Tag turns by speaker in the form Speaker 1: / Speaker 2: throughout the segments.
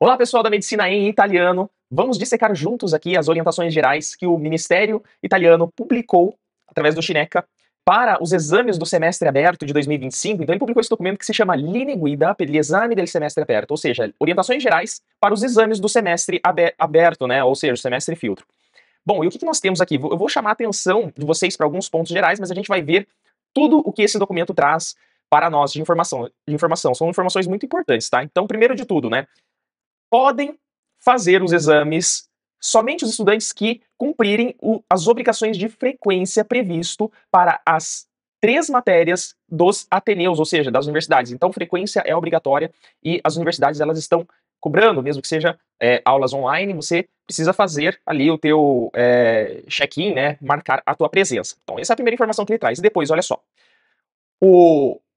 Speaker 1: Olá, pessoal da Medicina em Italiano. Vamos dissecar juntos aqui as orientações gerais que o Ministério Italiano publicou através do Cineca para os exames do semestre aberto de 2025. Então, ele publicou esse documento que se chama Linee Guida per gli esami del semestre aperto, ou seja, orientações gerais para os exames do semestre aberto, né? Ou seja, o semestre filtro. Bom, e o que nós temos aqui? Eu vou chamar a atenção de vocês para alguns pontos gerais, mas a gente vai ver tudo o que esse documento traz para nós de informação. São informações muito importantes, tá? Então, primeiro de tudo, né? Podem fazer os exames somente os estudantes que cumprirem as obrigações de frequência previsto para as 3 matérias dos ateneus, ou seja, das universidades. Então, frequência é obrigatória e as universidades elas estão cobrando, mesmo que seja aulas online, você precisa fazer ali o teu check-in, né, marcar a tua presença. Então, essa é a primeira informação que ele traz. E depois, olha só,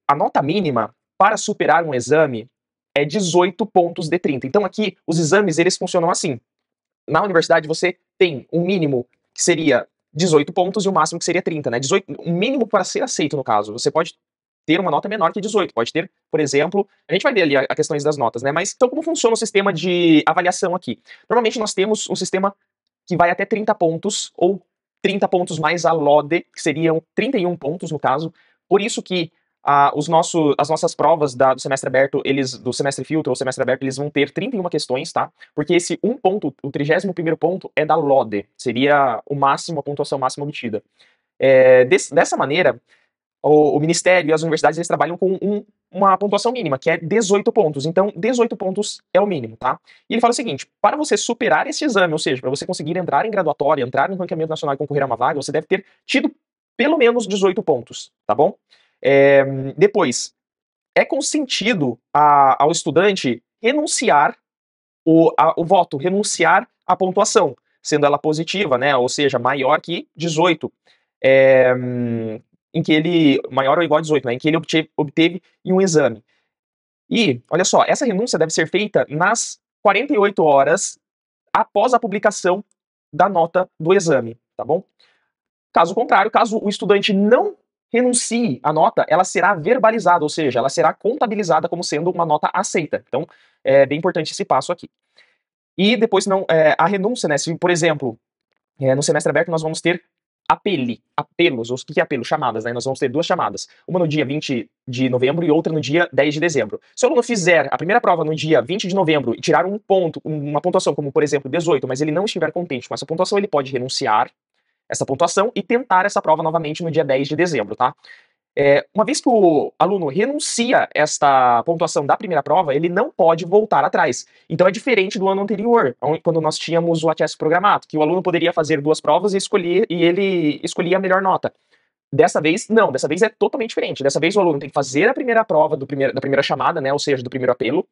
Speaker 1: a nota mínima para superar um exame é 18 pontos de 30. Então aqui, os exames, eles funcionam assim. Na universidade, você tem um mínimo que seria 18 pontos e o máximo que seria 30, né? 18, um mínimo para ser aceito, no caso. Você pode ter uma nota menor que 18. Pode ter, por exemplo, a gente vai ver ali a questões das notas, né? Mas então como funciona o sistema de avaliação aqui? Normalmente nós temos um sistema que vai até 30 pontos, ou 30 pontos mais a LODE, que seriam 31 pontos no caso. Por isso que as nossas provas do semestre aberto, do semestre filtro ou semestre aberto, eles vão ter 31 questões, tá? Porque esse um ponto, o 31º ponto, é da LODE, seria o máximo, a pontuação máxima obtida. Dessa maneira, o Ministério e as universidades, eles trabalham com uma pontuação mínima, que é 18 pontos. Então, 18 pontos é o mínimo, tá? E ele fala o seguinte, para você superar esse exame, ou seja, para você conseguir entrar em graduatória, entrar no ranqueamento nacional e concorrer a uma vaga, você deve ter tido pelo menos 18 pontos, tá bom? Depois, é consentido ao estudante renunciar o voto, renunciar à pontuação, sendo ela positiva, né, ou seja, maior que 18, em que ele, maior ou igual a 18, né, em que ele obteve em um exame. E, olha só, essa renúncia deve ser feita nas 48 horas após a publicação da nota do exame, tá bom? Caso contrário, caso o estudante não renuncie à nota, ela será verbalizada, ou seja, ela será contabilizada como sendo uma nota aceita. Então, é bem importante esse passo aqui. E depois, a renúncia, né, se, por exemplo, no semestre aberto nós vamos ter apelos, o que é apelo? Chamadas, né, nós vamos ter 2 chamadas, uma no dia 20 de novembro e outra no dia 10 de dezembro. Se o aluno fizer a primeira prova no dia 20 de novembro e tirar um ponto, uma pontuação como, por exemplo, 18, mas ele não estiver contente com essa pontuação, ele pode renunciar essa pontuação e tentar essa prova novamente no dia 10 de dezembro, tá? Uma vez que o aluno renuncia esta pontuação da primeira prova, ele não pode voltar atrás. Então é diferente do ano anterior, quando nós tínhamos o ATS programado, que o aluno poderia fazer 2 provas e ele escolhia a melhor nota. Dessa vez, não, dessa vez é totalmente diferente. Dessa vez o aluno tem que fazer a primeira prova da primeira chamada, né, ou seja, do primeiro apelo,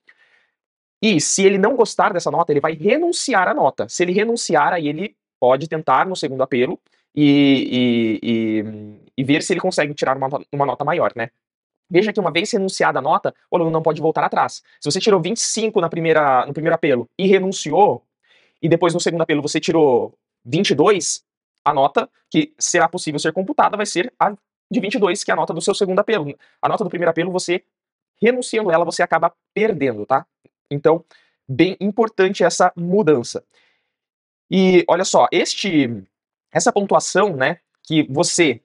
Speaker 1: e se ele não gostar dessa nota, ele vai renunciar à nota. Se ele renunciar, aí ele pode tentar no segundo apelo e ver se ele consegue tirar uma nota maior, né? Veja que uma vez renunciada a nota, o aluno não pode voltar atrás. Se você tirou 25 no primeiro apelo e renunciou, e depois no segundo apelo você tirou 22, a nota que será possível ser computada vai ser a de 22, que é a nota do seu segundo apelo. A nota do primeiro apelo, você renunciando ela, você acaba perdendo, tá? Então, bem importante essa mudança. E olha só, essa pontuação, né, que você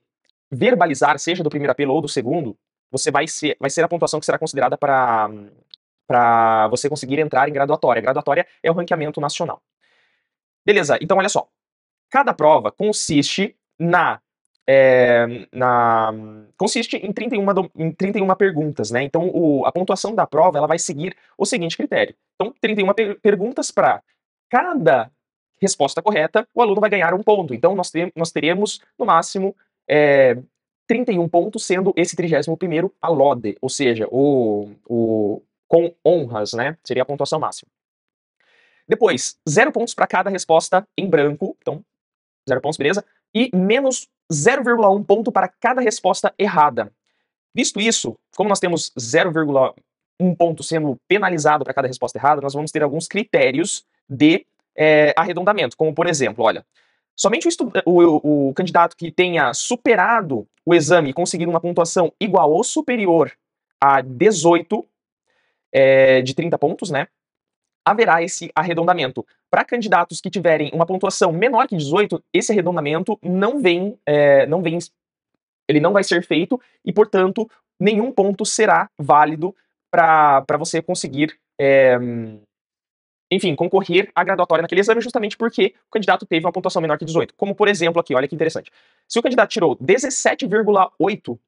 Speaker 1: verbalizar, seja do primeiro apelo ou do segundo, vai ser a pontuação que será considerada para você conseguir entrar em graduatória. Graduatória é o ranqueamento nacional. Beleza, então olha só. Cada prova consiste consiste em 31 perguntas, né? Então a pontuação da prova ela vai seguir o seguinte critério. Então, 31 perguntas para cada resposta correta, o aluno vai ganhar 1 ponto. Então, nós teremos, no máximo, 31 pontos, sendo esse 31º a LODE, ou seja, com honras, né? Seria a pontuação máxima. Depois, 0 pontos para cada resposta em branco, então, 0 pontos, beleza? E menos 0,1 ponto para cada resposta errada. Visto isso, como nós temos 0,1 ponto sendo penalizado para cada resposta errada, nós vamos ter alguns critérios de arredondamento, como por exemplo, olha, somente o candidato que tenha superado o exame e conseguido uma pontuação igual ou superior a 18 de 30 pontos, né? haverá esse arredondamento. Para candidatos que tiverem uma pontuação menor que 18, esse arredondamento ele não vai ser feito e, portanto, nenhum ponto será válido para você conseguir, enfim, concorrer à graduatória naquele exame, justamente porque o candidato teve uma pontuação menor que 18. Como, por exemplo, aqui, olha que interessante. Se o candidato tirou 17,8,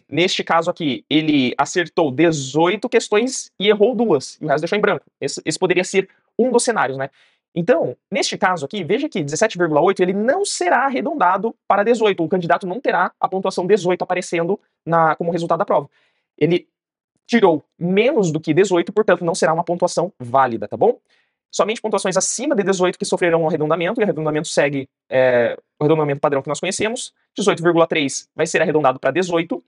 Speaker 1: neste caso aqui, ele acertou 18 questões e errou 2, e o resto deixou em branco. Esse poderia ser um dos cenários, né? Então, neste caso aqui, veja que 17,8 ele não será arredondado para 18. O candidato não terá a pontuação 18 aparecendo como resultado da prova. Ele tirou menos do que 18, portanto, não será uma pontuação válida, tá bom? Somente pontuações acima de 18 que sofrerão um arredondamento, e o arredondamento segue o arredondamento padrão que nós conhecemos. 18,3 vai ser arredondado para 18,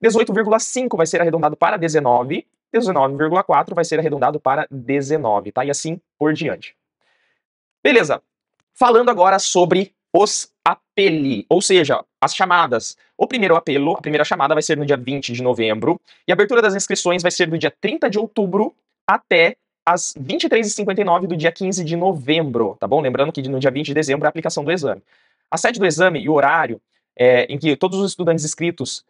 Speaker 1: 18,5 vai ser arredondado para 19, 19,4 vai ser arredondado para 19, tá? E assim por diante. Beleza. Falando agora sobre os apeli, ou seja, as chamadas. O primeiro apelo, a primeira chamada vai ser no dia 20 de novembro, e a abertura das inscrições vai ser do dia 30 de outubro até às 23h59 do dia 15 de novembro, tá bom? Lembrando que no dia 20 de dezembro é a aplicação do exame. A sede do exame e o horário em que todos os estudantes inscritos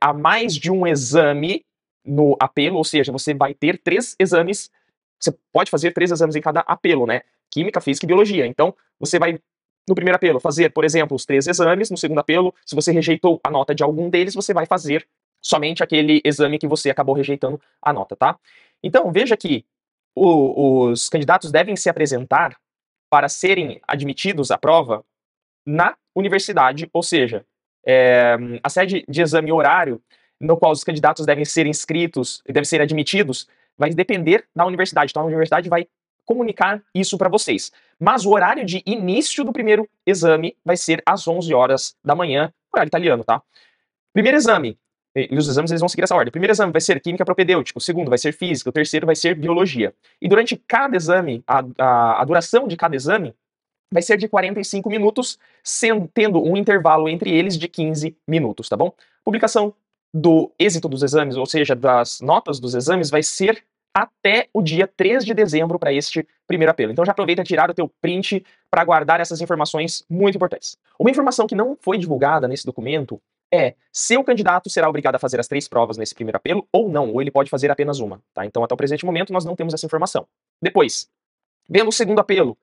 Speaker 1: há mais de um exame no apelo, ou seja, você vai ter 3 exames, você pode fazer 3 exames em cada apelo, né? Química, Física e Biologia. Então, você vai, no primeiro apelo, fazer, por exemplo, os 3 exames. No segundo apelo, se você rejeitou a nota de algum deles, você vai fazer somente aquele exame que você acabou rejeitando a nota, tá? Então, veja que os candidatos devem se apresentar para serem admitidos à prova na universidade, ou seja, a sede de exame e horário no qual os candidatos devem ser inscritos e devem ser admitidos vai depender da universidade. Então, a universidade vai comunicar isso para vocês. Mas o horário de início do primeiro exame vai ser às 11 horas da manhã, horário italiano, tá? Primeiro exame, e os exames eles vão seguir essa ordem. O primeiro exame vai ser Química Propedêutica, o segundo vai ser Física, o terceiro vai ser Biologia. E durante cada exame, a duração de cada exame vai ser de 45 minutos, tendo um intervalo entre eles de 15 minutos, tá bom? Publicação do êxito dos exames, ou seja, das notas dos exames, vai ser até o dia 3 de dezembro para este primeiro apelo. Então já aproveita tirar o teu print para guardar essas informações muito importantes. Uma informação que não foi divulgada nesse documento é se o candidato será obrigado a fazer as 3 provas nesse primeiro apelo ou não, ou ele pode fazer apenas uma, tá? Então até o presente momento nós não temos essa informação. Depois, vendo o segundo apelo,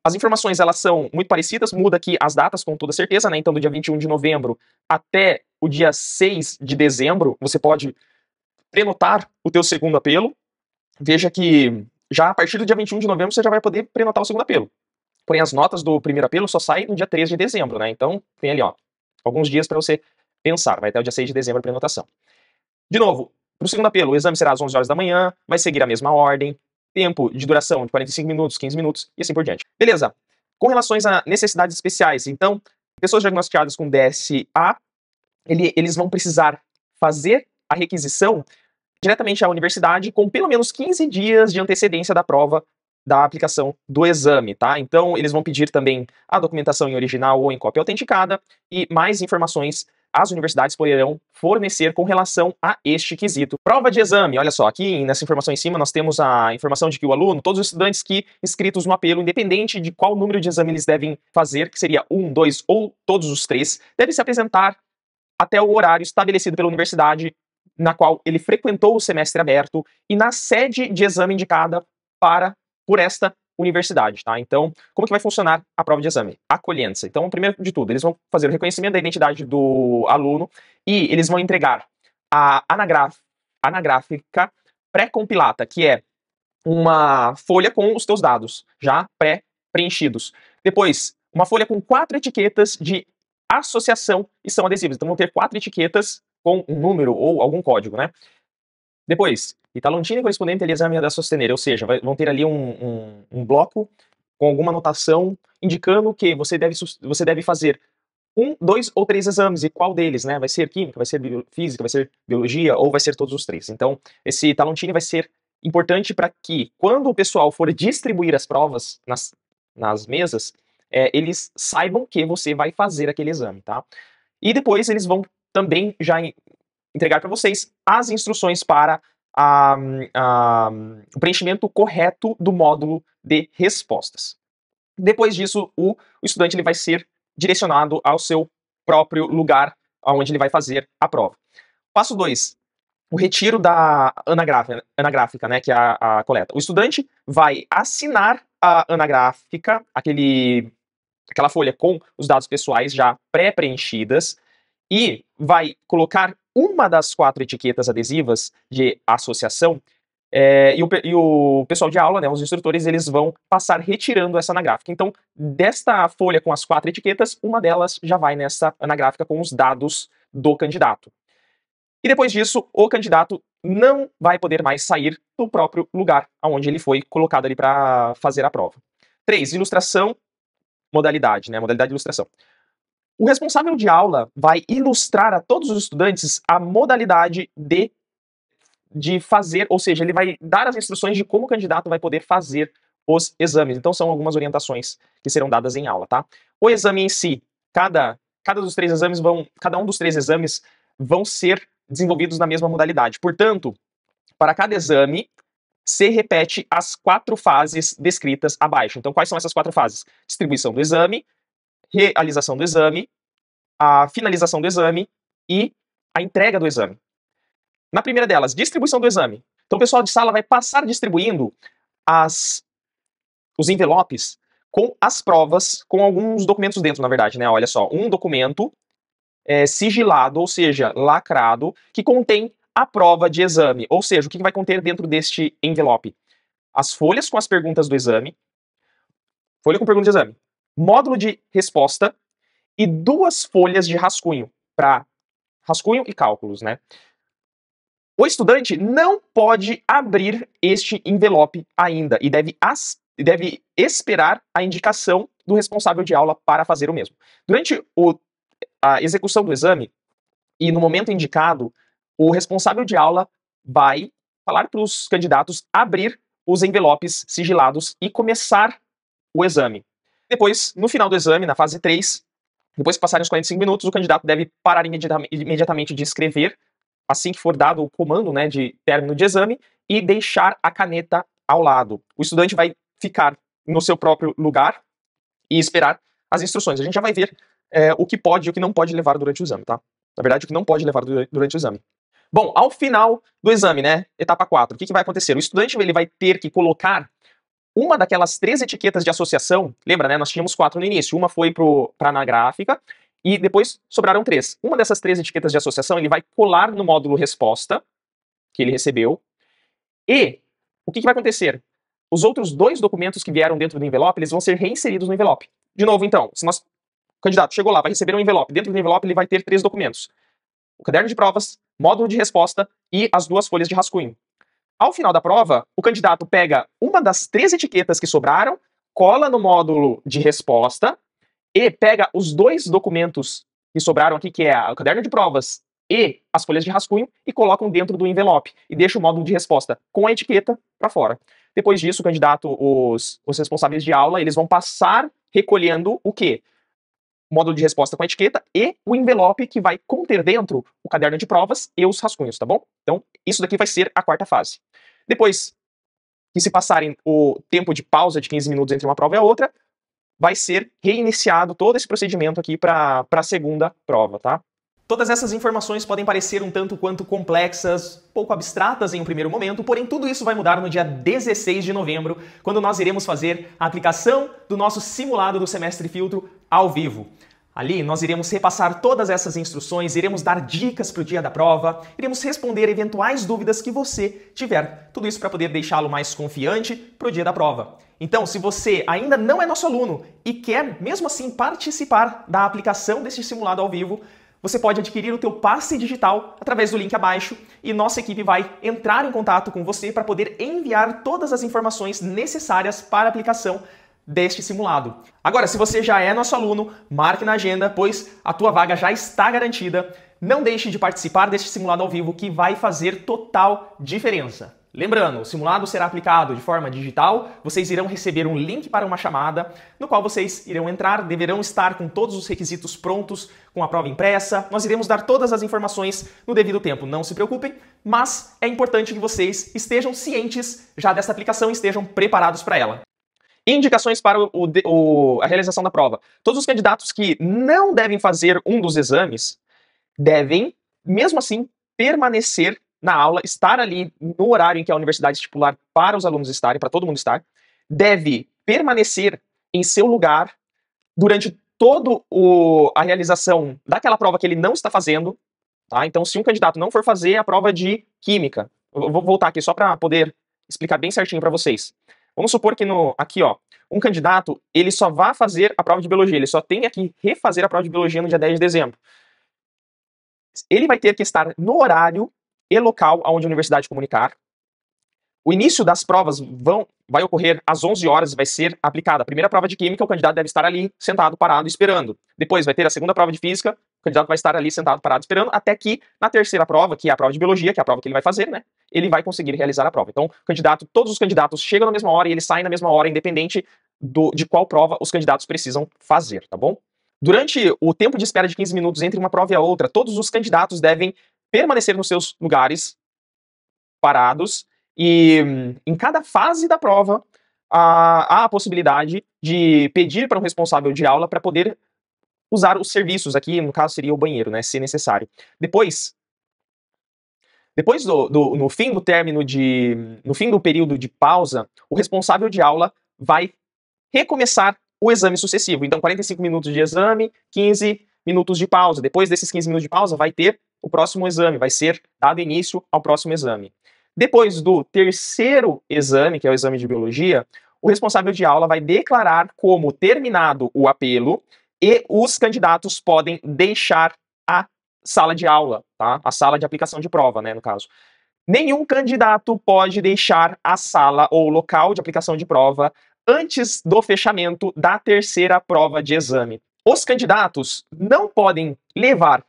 Speaker 1: as informações elas são muito parecidas, muda aqui as datas com toda certeza, né? Então do dia 21 de novembro até o dia 6 de dezembro, você pode prenotar o teu segundo apelo. Veja que já a partir do dia 21 de novembro você já vai poder prenotar o segundo apelo. Porém, as notas do primeiro apelo só saem no dia 3 de dezembro, né? Então tem ali, ó, alguns dias para você pensar. Vai até o dia 6 de dezembro a prenotação. De novo, para o segundo apelo, o exame será às 11 horas da manhã, vai seguir a mesma ordem, tempo de duração de 45 minutos, 15 minutos e assim por diante. Beleza. Com relações a necessidades especiais, então, pessoas diagnosticadas com DSA, eles vão precisar fazer a requisição diretamente à universidade com pelo menos 15 dias de antecedência da prova da aplicação do exame, tá? Então, eles vão pedir também a documentação em original ou em cópia autenticada e mais informações as universidades poderão fornecer com relação a este quesito. Prova de exame, olha só, aqui nessa informação em cima nós temos a informação de que o aluno, todos os estudantes que inscritos no apelo, independente de qual número de exame eles devem fazer, que seria 1, 2 ou todos os 3, devem se apresentar até o horário estabelecido pela universidade na qual ele frequentou o semestre aberto e na sede de exame indicada por esta universidade, tá? Então, como que vai funcionar a prova de exame? Acolhência. Então, primeiro de tudo, eles vão fazer o reconhecimento da identidade do aluno e eles vão entregar a anagráfica pré-compilada, que é uma folha com os teus dados já pré-preenchidos. Depois, uma folha com 4 etiquetas de associação e são adesivos. Então, vão ter 4 etiquetas com um número ou algum código, né? Depois, Italontine correspondente ao exame da sostenere, ou seja, vão ter ali um bloco com alguma anotação indicando que você deve fazer 1, 2 ou 3 exames, e qual deles, né? Vai ser Química, vai ser Física, vai ser Biologia, ou vai ser todos os 3. Então, esse Italontine vai ser importante para que, quando o pessoal for distribuir as provas nas mesas, eles saibam que você vai fazer aquele exame, tá? E depois eles vão também já entregar para vocês as instruções para o preenchimento correto do módulo de respostas. Depois disso, o estudante ele vai ser direcionado ao seu próprio lugar onde ele vai fazer a prova. Passo 2. O retiro da anagráfica, né, que é a coleta. O estudante vai assinar a anagráfica, aquela folha com os dados pessoais já pré-preenchidas, e vai colocar uma das 4 etiquetas adesivas de associação, e o pessoal de aula, né, os instrutores, eles vão passar retirando essa anagráfica. Então, desta folha com as 4 etiquetas, uma delas já vai nessa anagráfica com os dados do candidato. E depois disso, o candidato não vai poder mais sair do próprio lugar onde ele foi colocado ali para fazer a prova. 3. Ilustração, modalidade, né? Modalidade de ilustração. O responsável de aula vai ilustrar a todos os estudantes a modalidade de fazer, ou seja, ele vai dar as instruções de como o candidato vai poder fazer os exames. Então são algumas orientações que serão dadas em aula, tá? O exame em si, cada um dos 3 exames vão ser desenvolvidos na mesma modalidade. Portanto, para cada exame, se repete as 4 fases descritas abaixo. Então, quais são essas 4 fases? Distribuição do exame, realização do exame, a finalização do exame e a entrega do exame. Na primeira delas, distribuição do exame. Então, o pessoal de sala vai passar distribuindo os envelopes com as provas, com alguns documentos dentro, na verdade, né? Olha só, um documento sigilado, ou seja, lacrado, que contém a prova de exame. Ou seja, o que vai conter dentro deste envelope? As folhas com as perguntas do exame, folha com perguntas de exame, módulo de resposta e 2 folhas de rascunho, para rascunho e cálculos, né? O estudante não pode abrir este envelope ainda e deve esperar a indicação do responsável de aula para fazer o mesmo. Durante a execução do exame e no momento indicado, o responsável de aula vai falar para os candidatos abrir os envelopes sigilados e começar o exame. Depois, no final do exame, na fase 3, depois que passarem os 45 minutos, o candidato deve parar imediatamente de escrever, assim que for dado o comando, né, de término de exame, e deixar a caneta ao lado. O estudante vai ficar no seu próprio lugar e esperar as instruções. A gente já vai ver o que pode e o que não pode levar durante o exame, tá? Na verdade, o que não pode levar durante o exame. Bom, ao final do exame, né, etapa 4, o que vai acontecer? O estudante ele vai ter que colocar uma daquelas 3 etiquetas de associação. Lembra, né, nós tínhamos 4 no início. Uma foi para a anagráfica e depois sobraram 3. Uma dessas 3 etiquetas de associação ele vai colar no módulo resposta que ele recebeu. E o que vai acontecer? Os outros 2 documentos que vieram dentro do envelope, eles vão ser reinseridos no envelope. De novo, então, se o candidato chegou lá, vai receber um envelope. Dentro do envelope ele vai ter 3 documentos. O caderno de provas, módulo de resposta e as 2 folhas de rascunho. Ao final da prova, o candidato pega uma das 3 etiquetas que sobraram, cola no módulo de resposta e pega os 2 documentos que sobraram aqui, que é o caderno de provas e as folhas de rascunho, e colocam dentro do envelope e deixa o módulo de resposta com a etiqueta para fora. Depois disso, o candidato, os responsáveis de aula, eles vão passar recolhendo o quê? O módulo de resposta com a etiqueta e o envelope que vai conter dentro o caderno de provas e os rascunhos, tá bom? Então, isso daqui vai ser a 4ª fase. Depois que se passarem o tempo de pausa de 15 minutos entre uma prova e a outra, vai ser reiniciado todo esse procedimento aqui para a segunda prova, tá? Todas essas informações podem parecer um tanto quanto complexas, pouco abstratas em um primeiro momento, porém tudo isso vai mudar no dia 16 de novembro, quando nós iremos fazer a aplicação do nosso simulado do Semestre Filtro ao vivo. Ali nós iremos repassar todas essas instruções, iremos dar dicas para o dia da prova, iremos responder eventuais dúvidas que você tiver. Tudo isso para poder deixá-lo mais confiante para o dia da prova. Então, se você ainda não é nosso aluno e quer, mesmo assim, participar da aplicação deste simulado ao vivo, você pode adquirir o teu passe digital através do link abaixo e nossa equipe vai entrar em contato com você para poder enviar todas as informações necessárias para a aplicação deste simulado. Agora, se você já é nosso aluno, marque na agenda, pois a tua vaga já está garantida. Não deixe de participar deste simulado ao vivo que vai fazer total diferença. Lembrando, o simulado será aplicado de forma digital, vocês irão receber um link para uma chamada, no qual vocês irão entrar, deverão estar com todos os requisitos prontos, com a prova impressa, nós iremos dar todas as informações no devido tempo, não se preocupem, mas é importante que vocês estejam cientes já desta aplicação e estejam preparados para ela. Indicações para a realização da prova. Todos os candidatos que não devem fazer um dos exames devem, mesmo assim, permanecer na aula, estar ali no horário em que a universidade estipular para os alunos estarem, para todo mundo estar, deve permanecer em seu lugar durante toda a realização daquela prova que ele não está fazendo, tá? Então, se um candidato não for fazer a prova de química, eu vou voltar aqui só para poder explicar bem certinho para vocês. Vamos supor que aqui, ó, um candidato, ele só vai fazer a prova de biologia, ele só tem que refazer a prova de biologia no dia 10 de dezembro. Ele vai ter que estar no horário e local onde a universidade comunicar. O início das provas vai ocorrer às 11 horas e vai ser aplicada a primeira prova de química, o candidato deve estar ali, sentado, parado, esperando. Depois vai ter a segunda prova de física, o candidato vai estar ali, sentado, parado, esperando, até que na terceira prova, que é a prova de biologia, que é a prova que ele vai fazer, né, ele vai conseguir realizar a prova. Então, todos os candidatos chegam na mesma hora e eles saem na mesma hora, independente de qual prova os candidatos precisam fazer, tá bom? Durante o tempo de espera de 15 minutos entre uma prova e a outra, todos os candidatos devem permanecer nos seus lugares, parados, e em cada fase da prova há a possibilidade de pedir para um responsável de aula para poder usar os serviços, aqui no caso seria o banheiro, né, se necessário. Depois no fim do período de pausa, o responsável de aula vai recomeçar o exame sucessivo. Então, 45 minutos de exame, 15 minutos de pausa. Depois desses 15 minutos de pausa, vai ter o próximo exame, vai ser dado início ao próximo exame. Depois do terceiro exame, que é o exame de biologia, o responsável de aula vai declarar como terminado o apelo e os candidatos podem deixar a sala de aula, tá? A sala de aplicação de prova, né, no caso. Nenhum candidato pode deixar a sala ou local de aplicação de prova antes do fechamento da terceira prova de exame. Os candidatos não podem levar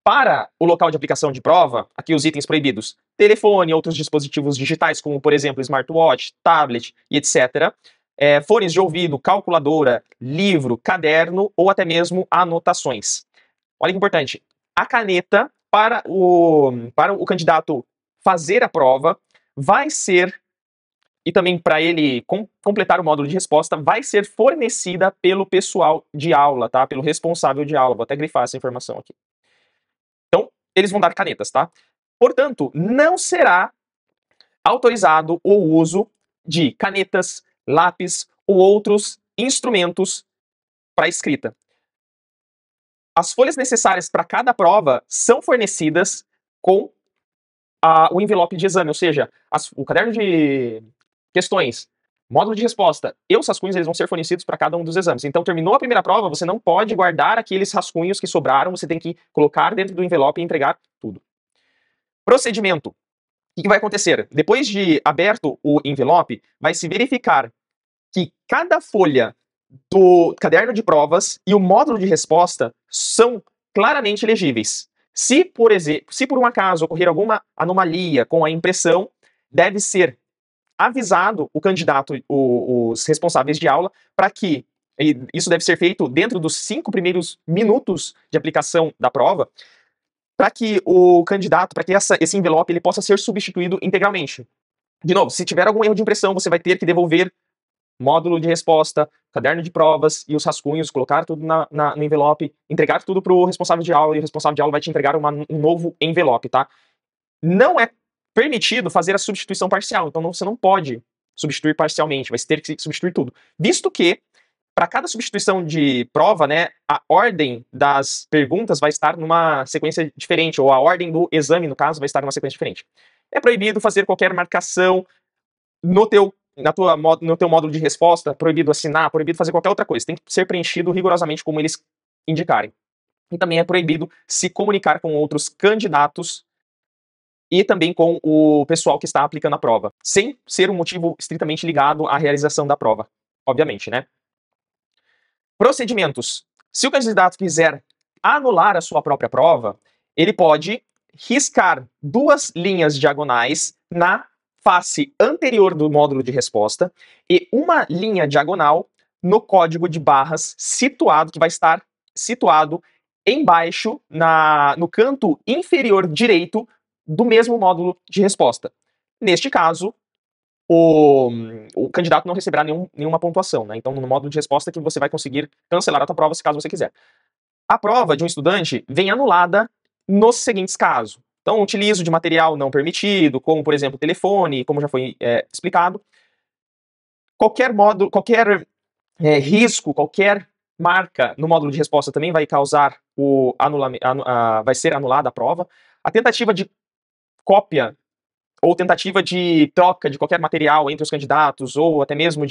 Speaker 1: para o local de aplicação de prova, aqui os itens proibidos, telefone, outros dispositivos digitais, como por exemplo smartwatch, tablet e etc., fones de ouvido, calculadora, livro, caderno ou até mesmo anotações. Olha que importante, a caneta para o candidato fazer a prova vai ser, e também para ele completar o módulo de resposta, vai ser fornecida pelo pessoal de aula, tá? Pelo responsável de aula. Vou até grifar essa informação aqui. Então, eles vão dar canetas, tá? Portanto, não será autorizado o uso de canetas, lápis ou outros instrumentos para escrita. As folhas necessárias para cada prova são fornecidas com o envelope de exame, ou seja, o caderno de questões, módulo de resposta e os rascunhos, eles vão ser fornecidos para cada um dos exames. Então, terminou a primeira prova, você não pode guardar aqueles rascunhos que sobraram, você tem que colocar dentro do envelope e entregar tudo. Procedimento. O que vai acontecer? Depois de aberto o envelope, vai se verificar que cada folha do caderno de provas e o módulo de resposta são claramente legíveis. Se por um acaso ocorrer alguma anomalia com a impressão, deve ser avisado o candidato, os responsáveis de aula, para que, isso deve ser feito dentro dos 5 primeiros minutos de aplicação da prova, para que o candidato, para que esse envelope ele possa ser substituído integralmente. De novo, se tiver algum erro de impressão, você vai ter que devolver módulo de resposta, caderno de provas e os rascunhos, colocar tudo no envelope, entregar tudo para o responsável de aula, e o responsável de aula vai te entregar um novo envelope, tá? Não é permitido fazer a substituição parcial, então você não pode substituir parcialmente, vai ter que substituir tudo. Visto que, para cada substituição de prova, né, a ordem das perguntas vai estar numa sequência diferente, ou a ordem do exame, no caso, vai estar numa sequência diferente. É proibido fazer qualquer marcação no teu módulo de resposta, proibido assinar, proibido fazer qualquer outra coisa. Tem que ser preenchido rigorosamente como eles indicarem. E também é proibido se comunicar com outros candidatos e também com o pessoal que está aplicando a prova, sem ser um motivo estritamente ligado à realização da prova, obviamente, né? Procedimentos. Se o candidato quiser anular a sua própria prova, ele pode riscar 2 linhas diagonais na face anterior do módulo de resposta e uma linha diagonal no código de barras situado, que vai estar situado embaixo, no canto inferior direito do mesmo módulo de resposta. Neste caso, o candidato não receberá nenhuma pontuação, né? Então, no módulo de resposta que você vai conseguir cancelar a tua prova, se caso você quiser. A prova de um estudante vem anulada nos seguintes casos. Então, utilizo de material não permitido, como, por exemplo, telefone, como já foi explicado. Qualquer risco, qualquer marca no módulo de resposta também vai causar vai ser anulada a prova. A tentativa de cópia ou tentativa de troca de qualquer material entre os candidatos, ou até mesmo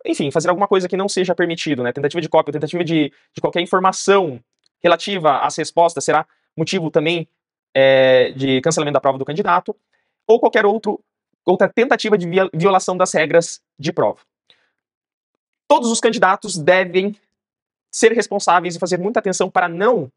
Speaker 1: enfim, fazer alguma coisa que não seja permitido, né? Tentativa de cópia, tentativa de qualquer informação relativa às respostas será motivo também de cancelamento da prova do candidato, ou qualquer outra tentativa de violação das regras de prova. Todos os candidatos devem ser responsáveis e fazer muita atenção para não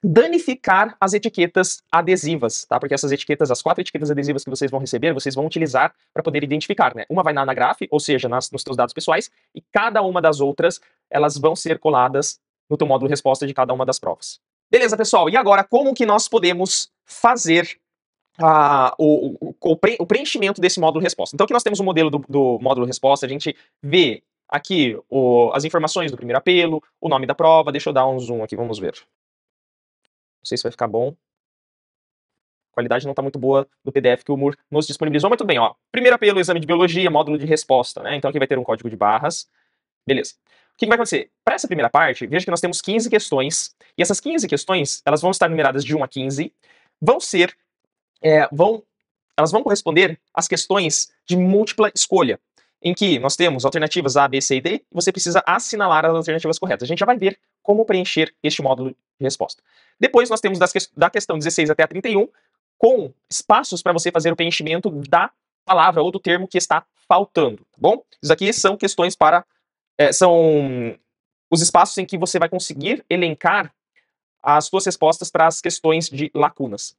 Speaker 1: danificar as etiquetas adesivas, tá? Porque essas etiquetas, as 4 etiquetas adesivas que vocês vão receber, vocês vão utilizar para poder identificar, né? Uma vai na anagraf, ou seja, nos seus dados pessoais, e cada uma das outras, elas vão ser coladas no teu módulo resposta de cada uma das provas. Beleza, pessoal? E agora, como que nós podemos fazer o preenchimento desse módulo resposta? Então, aqui nós temos o modelo do módulo resposta, a gente vê aqui as informações do primeiro apelo, o nome da prova. Deixa eu dar um zoom aqui, vamos ver. Não sei se vai ficar bom. A qualidade não está muito boa do PDF que o Moodle nos disponibilizou, mas tudo bem, ó. Primeiro apelo, exame de biologia, módulo de resposta, né? Então aqui vai ter um código de barras. Beleza. O que vai acontecer? Para essa primeira parte, veja que nós temos 15 questões, e essas 15 questões, elas vão estar numeradas de 1 a 15, elas vão corresponder às questões de múltipla escolha, em que nós temos alternativas A, B, C e D, e você precisa assinalar as alternativas corretas. A gente já vai ver como preencher este módulo de resposta. Depois nós temos da questão 16 até a 31, com espaços para você fazer o preenchimento da palavra ou do termo que está faltando, tá bom? Isso aqui são questões são os espaços em que você vai conseguir elencar as suas respostas para as questões de lacunas.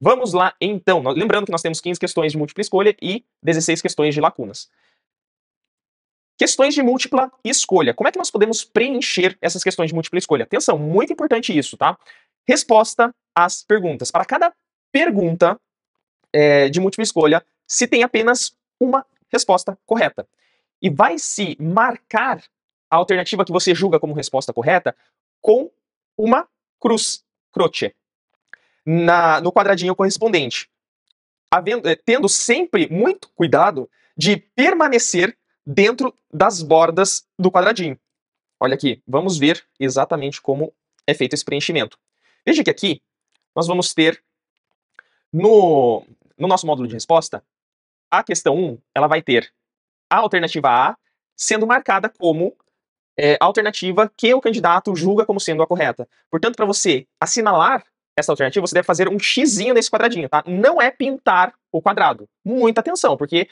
Speaker 1: Vamos lá, então. Lembrando que nós temos 15 questões de múltipla escolha e 16 questões de lacunas. Questões de múltipla escolha. Como é que nós podemos preencher essas questões de múltipla escolha? Atenção, muito importante isso, tá? Resposta às perguntas. Para cada pergunta de múltipla escolha, se tem apenas uma resposta correta. E vai se marcar a alternativa que você julga como resposta correta com uma cruz, croce, no quadradinho correspondente. Tendo sempre muito cuidado de permanecer dentro das bordas do quadradinho. Olha aqui, vamos ver exatamente como é feito esse preenchimento. Veja que aqui nós vamos ter, no nosso módulo de resposta, a questão 1, ela vai ter a alternativa A sendo marcada como a alternativa que o candidato julga como sendo a correta. Portanto, para você assinalar essa alternativa, você deve fazer um xizinho nesse quadradinho, tá? Não é pintar o quadrado. Muita atenção, porque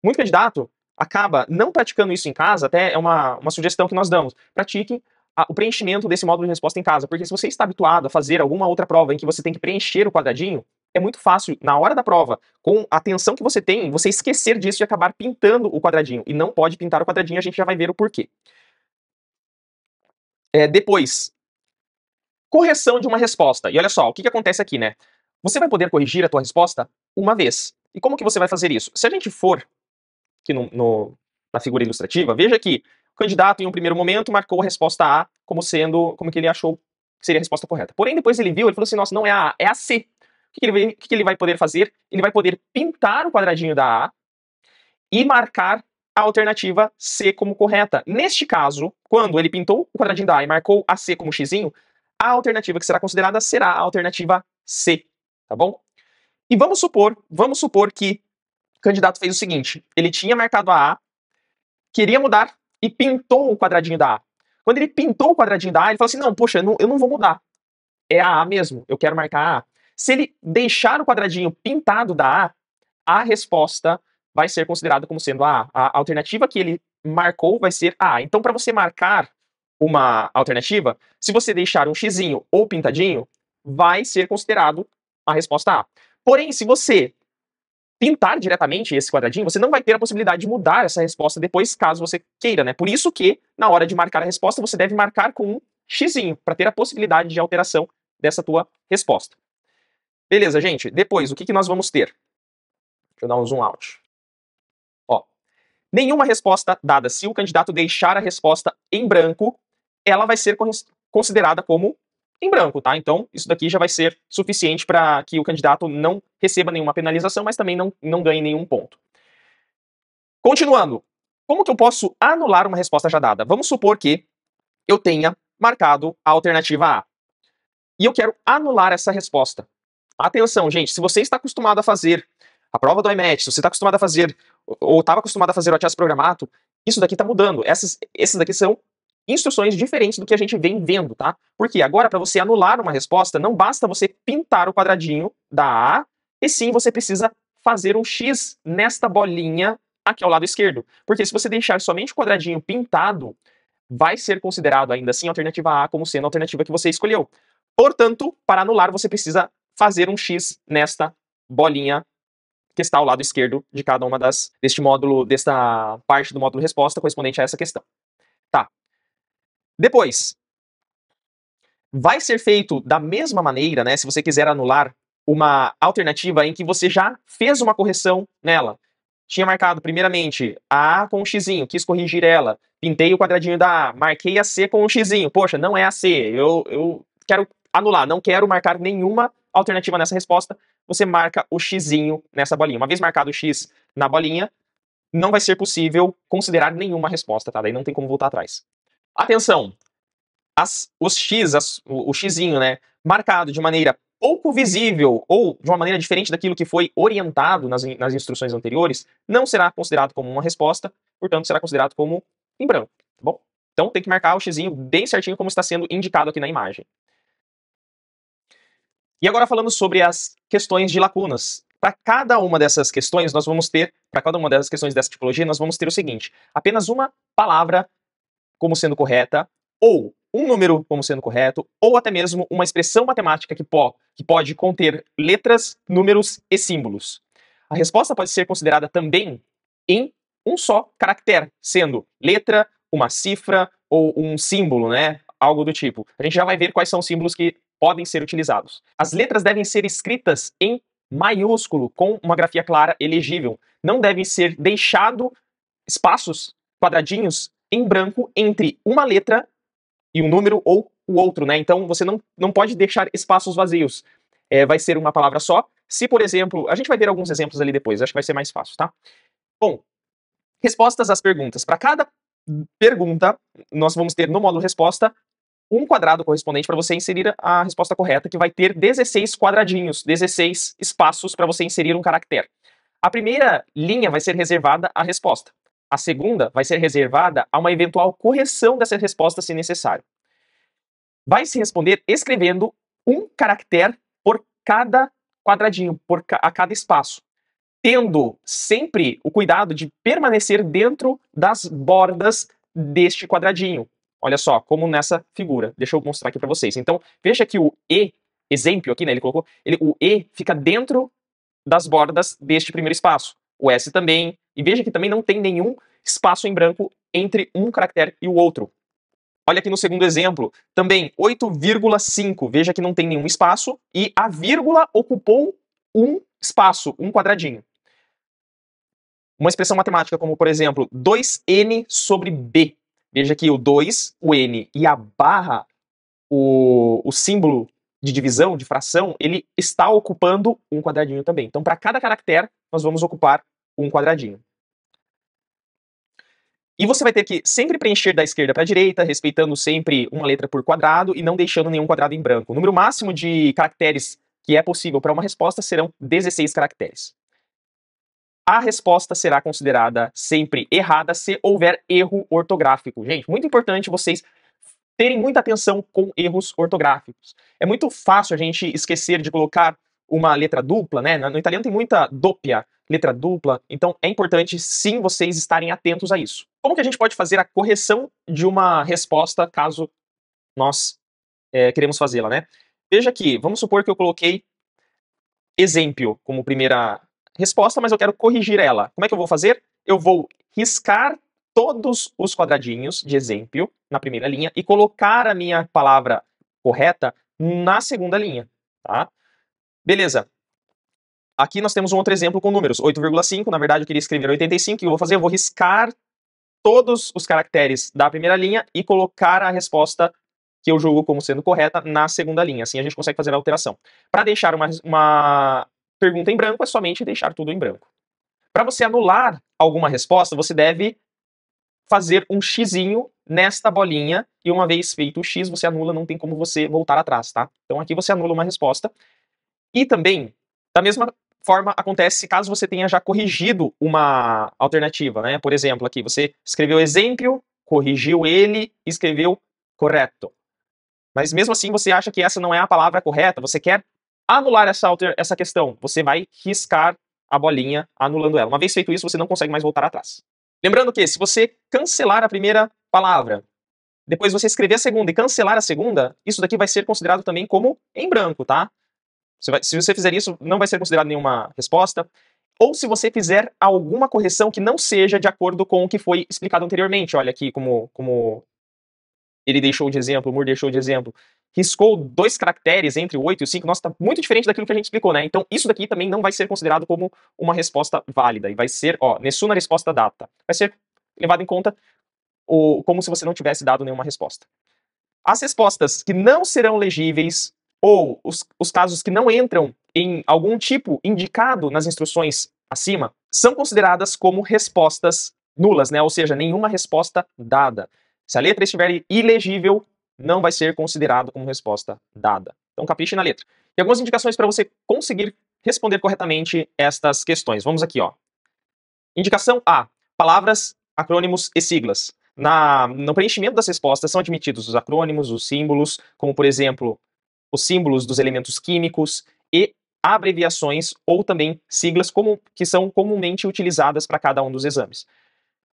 Speaker 1: muito candidato acaba não praticando isso em casa, até é uma sugestão que nós damos. Pratique o preenchimento desse módulo de resposta em casa, porque se você está habituado a fazer alguma outra prova em que você tem que preencher o quadradinho, é muito fácil, na hora da prova, com a atenção que você tem, você esquecer disso e acabar pintando o quadradinho. E não pode pintar o quadradinho, a gente já vai ver o porquê. Depois, correção de uma resposta. E olha só, o que acontece aqui, né? Você vai poder corrigir a tua resposta uma vez. E como que você vai fazer isso? Se a gente for aqui na figura ilustrativa, veja que o candidato, em um primeiro momento, marcou a resposta A como que ele achou que seria a resposta correta. Porém, depois ele viu, ele falou assim, nossa, não é a A, é a C. O que ele vai poder fazer? Ele vai poder pintar o quadradinho da A e marcar a alternativa C como correta. Neste caso, quando ele pintou o quadradinho da A e marcou a C como xizinho, a alternativa que será considerada será a alternativa C, tá bom? E vamos supor que o candidato fez o seguinte, ele tinha marcado a A, queria mudar e pintou o quadradinho da A. Quando ele pintou o quadradinho da A, ele falou assim, não, poxa, eu não vou mudar. É a A mesmo, eu quero marcar a A. Se ele deixar o quadradinho pintado da A, a resposta vai ser considerada como sendo a A. A alternativa que ele marcou vai ser a A. Então, para você marcar uma alternativa, se você deixar um xizinho ou pintadinho, vai ser considerado a resposta A. Porém, se você pintar diretamente esse quadradinho, você não vai ter a possibilidade de mudar essa resposta depois, caso você queira, né? Por isso que, na hora de marcar a resposta, você deve marcar com um xizinho, para ter a possibilidade de alteração dessa tua resposta. Beleza, gente? Depois, o que nós vamos ter? Deixa eu dar um zoom out. Ó, nenhuma resposta dada. Se o candidato deixar a resposta em branco, ela vai ser considerada como em branco, tá? Então, isso daqui já vai ser suficiente para que o candidato não receba nenhuma penalização, mas também não ganhe nenhum ponto. Continuando, como que eu posso anular uma resposta já dada? Vamos supor que eu tenha marcado a alternativa A e eu quero anular essa resposta. Atenção, gente, se você está acostumado a fazer a prova do IMET, se você está acostumado a fazer, ou estava acostumado a fazer o Atias Programato, isso daqui está mudando. Esses daqui são instruções diferentes do que a gente vem vendo, tá? Porque agora, para você anular uma resposta, não basta você pintar o quadradinho da A, e sim você precisa fazer um X nesta bolinha aqui ao lado esquerdo. Porque se você deixar somente o quadradinho pintado, vai ser considerado ainda assim a alternativa A como sendo a alternativa que você escolheu. Portanto, para anular, você precisa fazer um X nesta bolinha que está ao lado esquerdo de cada uma desta parte do módulo resposta correspondente a essa questão. Tá. Depois, vai ser feito da mesma maneira, né, se você quiser anular uma alternativa em que você já fez uma correção nela. Tinha marcado primeiramente a A com um xizinho, quis corrigir ela, pintei o quadradinho da A, marquei a C com um xizinho, poxa, não é a C, eu quero anular, não quero marcar nenhuma alternativa nessa resposta, você marca o xizinho nessa bolinha. Uma vez marcado o X na bolinha, não vai ser possível considerar nenhuma resposta, tá? Daí não tem como voltar atrás. Atenção! O xizinho, né, marcado de maneira pouco visível ou de uma maneira diferente daquilo que foi orientado nas instruções anteriores, não será considerado como uma resposta, portanto será considerado como em branco, tá bom? Então tem que marcar o xizinho bem certinho como está sendo indicado aqui na imagem. E agora falando sobre as questões de lacunas. Para cada uma dessas questões, para cada uma dessas questões dessa tipologia, nós vamos ter o seguinte: apenas uma palavra como sendo correta, ou um número como sendo correto, ou até mesmo uma expressão matemática que pode conter letras, números e símbolos. A resposta pode ser considerada também em um só caractere, sendo letra, uma cifra ou um símbolo, né? Algo do tipo. A gente já vai ver quais são os símbolos que podem ser utilizados. As letras devem ser escritas em maiúsculo, com uma grafia clara e legível. Não devem ser deixados espaços, quadradinhos, em branco entre uma letra e um número ou o outro, né? Então você não pode deixar espaços vazios. Vai ser uma palavra só. Se, por exemplo, a gente vai ver alguns exemplos ali depois, acho que vai ser mais fácil, tá? Bom, respostas às perguntas. Para cada pergunta, nós vamos ter no módulo resposta um quadrado correspondente para você inserir a resposta correta, que vai ter 16 quadradinhos, 16 espaços para você inserir um caractere. A primeira linha vai ser reservada à resposta. A segunda vai ser reservada a uma eventual correção dessa resposta, se necessário. Vai se responder escrevendo um caractere por cada quadradinho, a cada espaço, tendo sempre o cuidado de permanecer dentro das bordas deste quadradinho. Olha só, como nessa figura. Deixa eu mostrar aqui para vocês. Então, veja que o E, exemplo aqui, né, ele colocou, o E fica dentro das bordas deste primeiro espaço. O S também. E veja que também não tem nenhum espaço em branco entre um caractere e o outro. Olha aqui no segundo exemplo, também 8,5. Veja que não tem nenhum espaço e a vírgula ocupou um espaço, um quadradinho. Uma expressão matemática como, por exemplo, 2n sobre b. Veja que o 2, o n e a barra, o símbolo de divisão, de fração, ele está ocupando um quadradinho também. Então, para cada caractere, nós vamos ocupar um quadradinho. E você vai ter que sempre preencher da esquerda para a direita, respeitando sempre uma letra por quadrado e não deixando nenhum quadrado em branco. O número máximo de caracteres que é possível para uma resposta serão 16 caracteres. A resposta será considerada sempre errada se houver erro ortográfico. Gente, muito importante vocês terem muita atenção com erros ortográficos. É muito fácil a gente esquecer de colocar uma letra dupla, né? No italiano tem muita doppia, letra dupla, então é importante sim vocês estarem atentos a isso. Como que a gente pode fazer a correção de uma resposta caso nós queremos fazê-la, né? Veja aqui, vamos supor que eu coloquei exemplo como primeira resposta, mas eu quero corrigir ela. Como é que eu vou fazer? Eu vou riscar todos os quadradinhos de exemplo na primeira linha e colocar a minha palavra correta na segunda linha, tá? Beleza. Aqui nós temos um outro exemplo com números, 8,5, na verdade eu queria escrever 85, o que eu vou fazer? Eu vou riscar todos os caracteres da primeira linha e colocar a resposta que eu julgo como sendo correta na segunda linha. Assim a gente consegue fazer a alteração. Para deixar uma pergunta em branco, é somente deixar tudo em branco. Para você anular alguma resposta, você deve fazer um xizinho nesta bolinha, e uma vez feito o x, você anula, não tem como você voltar atrás, tá? Então aqui você anula uma resposta. E também, da mesma forma, acontece caso você tenha já corrigido uma alternativa, né? Por exemplo, aqui você escreveu exemplo, corrigiu ele, escreveu correto. Mas mesmo assim você acha que essa não é a palavra correta, você quer anular essa questão, você vai riscar a bolinha anulando ela. Uma vez feito isso, você não consegue mais voltar atrás. Lembrando que se você cancelar a primeira palavra, depois você escrever a segunda e cancelar a segunda, isso daqui vai ser considerado também como em branco, tá? Se você fizer isso, não vai ser considerado nenhuma resposta. Ou se você fizer alguma correção que não seja de acordo com o que foi explicado anteriormente. Olha aqui como ele deixou de exemplo, o Moore deixou de exemplo. Riscou 2 caracteres entre o 8 e o 5. Nossa, tá muito diferente daquilo que a gente explicou, né? Então isso daqui também não vai ser considerado como uma resposta válida. E vai ser, ó, nessuna resposta data. Vai ser levado em conta como se você não tivesse dado nenhuma resposta. As respostas que não serão legíveis ou os casos que não entram em algum tipo indicado nas instruções acima são consideradas como respostas nulas, né? Ou seja, nenhuma resposta dada. Se a letra estiver ilegível, não vai ser considerado como resposta dada. Então capriche na letra. E algumas indicações para você conseguir responder corretamente estas questões. Vamos aqui, ó. Indicação A. Palavras, acrônimos e siglas. No preenchimento das respostas são admitidos os acrônimos, os símbolos, como por exemplo, os símbolos dos elementos químicos e abreviações ou também siglas que são comumente utilizadas para cada um dos exames.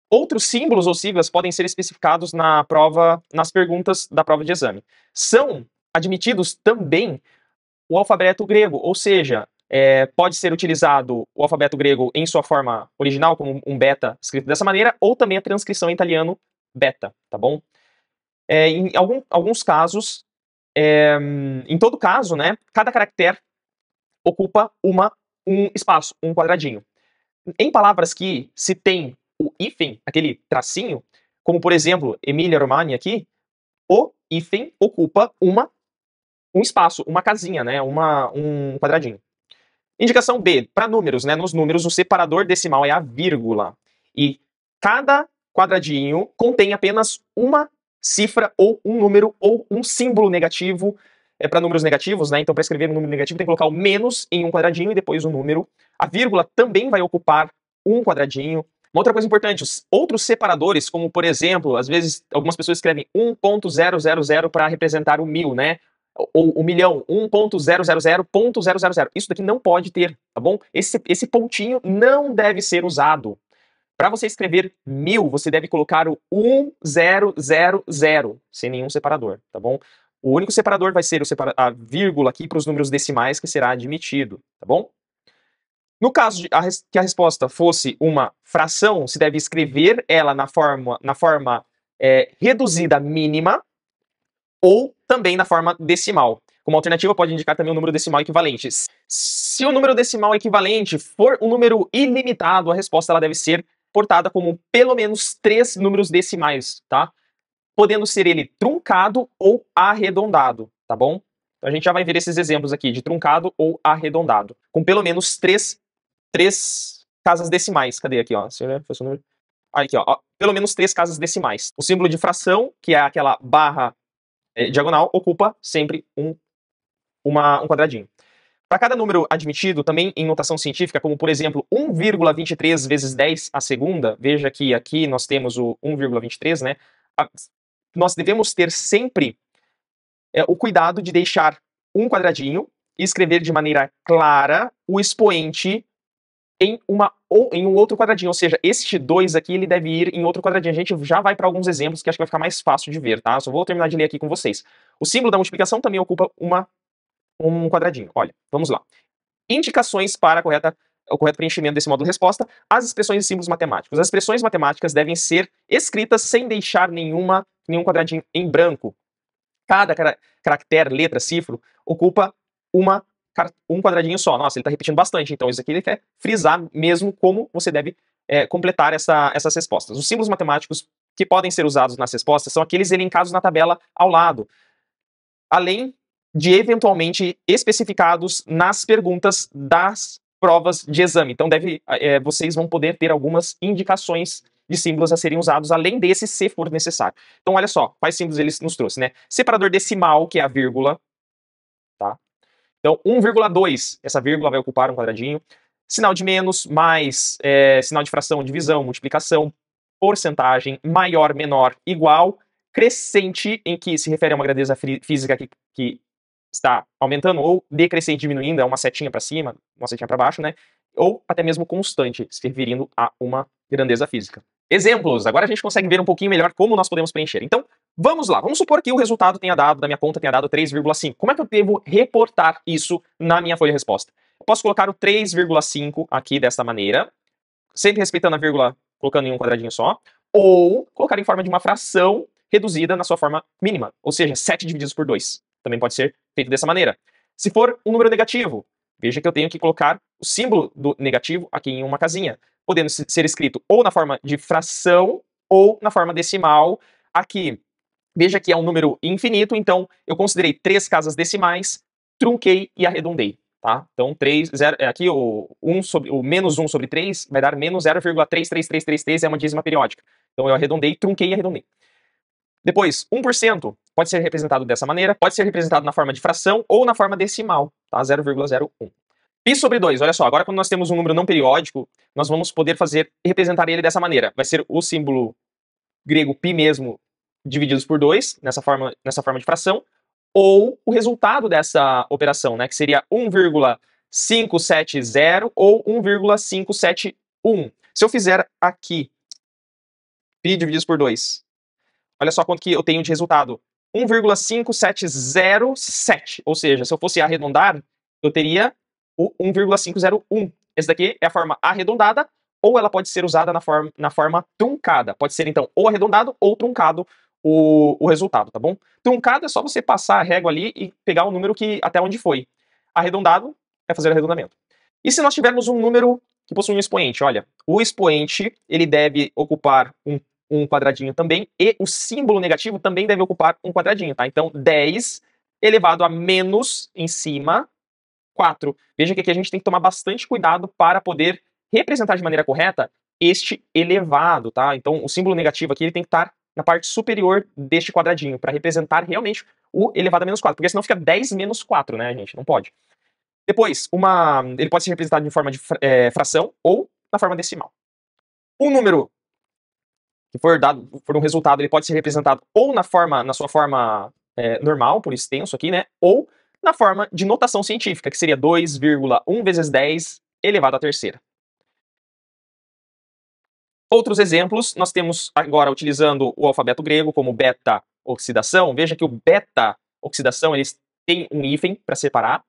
Speaker 1: Outros símbolos ou siglas podem ser especificados nas perguntas da prova de exame. São admitidos também o alfabeto grego, ou seja, pode ser utilizado o alfabeto grego em sua forma original, como um beta escrito dessa maneira, ou também a transcrição em italiano beta, tá bom? Em alguns casos, em todo caso, né, cada caractere ocupa um espaço, um quadradinho. Em palavras que se tem o hífen, aquele tracinho, como por exemplo, Emília-Romagna aqui, o hífen ocupa um espaço, uma casinha, né, um quadradinho. Indicação B, para números, né? Nos números, o separador decimal é a vírgula. E cada quadradinho contém apenas uma cifra ou um número ou um símbolo negativo. Para números negativos, né? Então, para escrever um número negativo, tem que colocar o menos em um quadradinho e depois o número. A vírgula também vai ocupar um quadradinho. Uma outra coisa importante, os outros separadores, como por exemplo, às vezes algumas pessoas escrevem 1.000 para representar o 1000, né? Ou o milhão, 1.000.000. Isso daqui não pode ter, tá bom? Esse pontinho não deve ser usado. Para você escrever 1000, você deve colocar o 1000, sem nenhum separador, tá bom? O único separador vai ser a vírgula aqui para os números decimais que será admitido, tá bom? No caso de que a resposta fosse uma fração, se deve escrever ela na forma reduzida mínima, ou também na forma decimal. Como alternativa, pode indicar também o número decimal equivalente. Se o número decimal equivalente for um número ilimitado, a resposta ela deve ser portada como pelo menos 3 números decimais, tá? Podendo ser ele truncado ou arredondado, tá bom? Então a gente já vai ver esses exemplos aqui de truncado ou arredondado, com pelo menos 3 casas decimais. Cadê aqui, ó? Aqui, ó. Pelo menos 3 casas decimais. O símbolo de fração, que é aquela barra diagonal, ocupa sempre um quadradinho. Para cada número admitido, também em notação científica, como por exemplo 1,23 vezes 10 à segunda, veja que aqui nós temos o 1,23, né? Nós devemos ter sempre o cuidado de deixar um quadradinho e escrever de maneira clara o expoente em um outro quadradinho, ou seja, este 2 aqui ele deve ir em outro quadradinho. A gente já vai para alguns exemplos que acho que vai ficar mais fácil de ver, tá? Só vou terminar de ler aqui com vocês. O símbolo da multiplicação também ocupa um quadradinho. Olha, vamos lá. Indicações para a correta o correto preenchimento desse módulo resposta, as expressões e símbolos matemáticos. As expressões matemáticas devem ser escritas sem deixar nenhum quadradinho em branco. Cada caractere, letra, cifro, ocupa um quadradinho só. Nossa, ele está repetindo bastante, então isso aqui ele quer frisar mesmo como você deve completar essas respostas. Os símbolos matemáticos que podem ser usados nas respostas são aqueles elencados na tabela ao lado, além de eventualmente especificados nas perguntas das provas de exame. Então vocês vão poder ter algumas indicações de símbolos a serem usados, além desse, se for necessário. Então, olha só, quais símbolos ele nos trouxe, né? Separador decimal, que é a vírgula, tá? Então, 1,2, essa vírgula vai ocupar um quadradinho. Sinal de menos, mais, sinal de fração, divisão, multiplicação, porcentagem, maior, menor, igual, crescente, em que se refere a uma grandeza física que está aumentando, ou decrescente, diminuindo, é uma setinha para cima, uma setinha para baixo, né? Ou até mesmo constante, se referindo a uma grandeza física. Exemplos. Agora a gente consegue ver um pouquinho melhor como nós podemos preencher. Então, vamos lá. Vamos supor que o resultado da minha conta tenha dado 3,5. Como é que eu devo reportar isso na minha folha de resposta? Eu posso colocar o 3,5 aqui desta maneira, sempre respeitando a vírgula, colocando em um quadradinho só, ou colocar em forma de uma fração reduzida na sua forma mínima, ou seja, 7 divididos por 2. Também pode ser feito dessa maneira. Se for um número negativo, veja que eu tenho que colocar o símbolo do negativo aqui em uma casinha, podendo ser escrito ou na forma de fração ou na forma decimal. Aqui, veja que é um número infinito, então eu considerei 3 casas decimais, trunquei e arredondei. Tá? Então, aqui o menos 1 sobre 3 vai dar menos 0,33333, é uma dízima periódica. Então eu arredondei, trunquei e arredondei. Depois, 1% pode ser representado dessa maneira, pode ser representado na forma de fração ou na forma decimal, tá? 0,01. Pi sobre 2, olha só, agora quando nós temos um número não periódico, nós vamos poder representar ele dessa maneira. Vai ser o símbolo grego pi mesmo, divididos por 2, nessa forma de fração, ou o resultado dessa operação, né, que seria 1,570 ou 1,571. Se eu fizer aqui pi divididos por 2, olha só quanto que eu tenho de resultado. 1,5707. Ou seja, se eu fosse arredondar, eu teria o 1,501. Esse daqui é a forma arredondada, ou ela pode ser usada na forma truncada. Pode ser, então, ou arredondado ou truncado o resultado, tá bom? Truncado é só você passar a régua ali e pegar o número até onde foi. Arredondado é fazer o arredondamento. E se nós tivermos um número que possui um expoente? Olha, o expoente ele deve ocupar um quadradinho também, e o símbolo negativo também deve ocupar um quadradinho, tá? Então, 10 elevado a menos em cima, 4. Veja que aqui a gente tem que tomar bastante cuidado para poder representar de maneira correta este elevado, tá? Então, o símbolo negativo aqui ele tem que estar na parte superior deste quadradinho, para representar realmente o elevado a menos 4, porque senão fica 10 menos 4, né, gente? Não pode. Depois, ele pode ser representado em forma de fração ou na forma decimal. Um número que for um resultado, ele pode ser representado ou na sua forma normal, por extenso aqui, né? Ou na forma de notação científica, que seria 2,1 vezes 10 elevado à terceira. Outros exemplos, nós temos agora utilizando o alfabeto grego como beta-oxidação. Veja que o beta-oxidação ele tem um hífen para separar.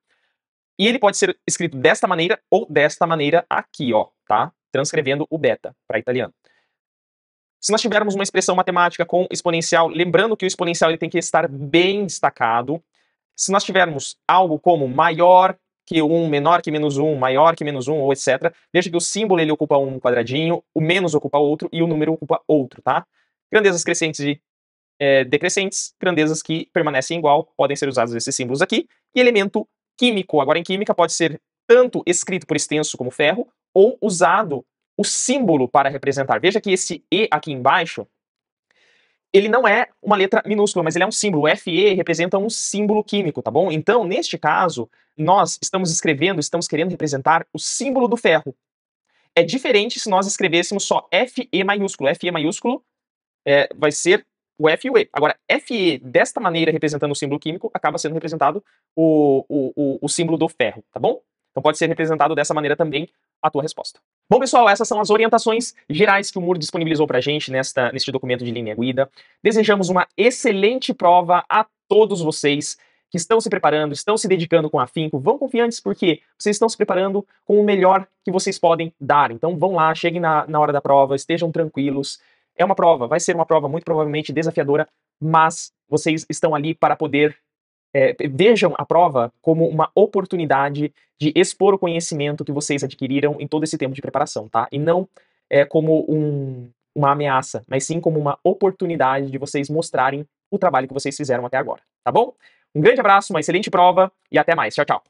Speaker 1: E ele pode ser escrito desta maneira ou desta maneira aqui, ó, tá? Transcrevendo o beta para italiano. Se nós tivermos uma expressão matemática com exponencial, lembrando que o exponencial ele tem que estar bem destacado. Se nós tivermos algo como maior que 1, menor que menos 1, maior que menos 1, ou etc., veja que o símbolo ele ocupa um quadradinho, o menos ocupa outro e o número ocupa outro, tá? Grandezas crescentes e decrescentes, grandezas que permanecem igual, podem ser usados esses símbolos aqui. E elemento químico, agora em química pode ser tanto escrito por extenso como ferro, ou usado o símbolo para representar. Veja que esse E aqui embaixo, ele não é uma letra minúscula, mas ele é um símbolo. O FE representa um símbolo químico, tá bom? Então, neste caso, nós estamos querendo representar o símbolo do ferro. É diferente se nós escrevêssemos só FE maiúsculo. FE maiúsculo vai ser o F e o E. Agora, FE, desta maneira, representando o símbolo químico, acaba sendo representado o símbolo do ferro, tá bom? Então pode ser representado dessa maneira também a tua resposta. Bom, pessoal, essas são as orientações gerais que o Moodle disponibilizou pra gente neste documento de linha guida. Desejamos uma excelente prova a todos vocês. que estão se preparando, estão se dedicando com afinco, vão confiantes porque vocês estão se preparando com o melhor que vocês podem dar. Então vão lá, cheguem na hora da prova, estejam tranquilos. É uma prova, vai ser uma prova muito provavelmente desafiadora, mas vocês estão ali para poder vejam a prova como uma oportunidade de expor o conhecimento que vocês adquiriram em todo esse tempo de preparação, tá? E não como uma ameaça, mas sim como uma oportunidade de vocês mostrarem o trabalho que vocês fizeram até agora, tá bom? Um grande abraço, uma excelente prova e até mais. Tchau, tchau.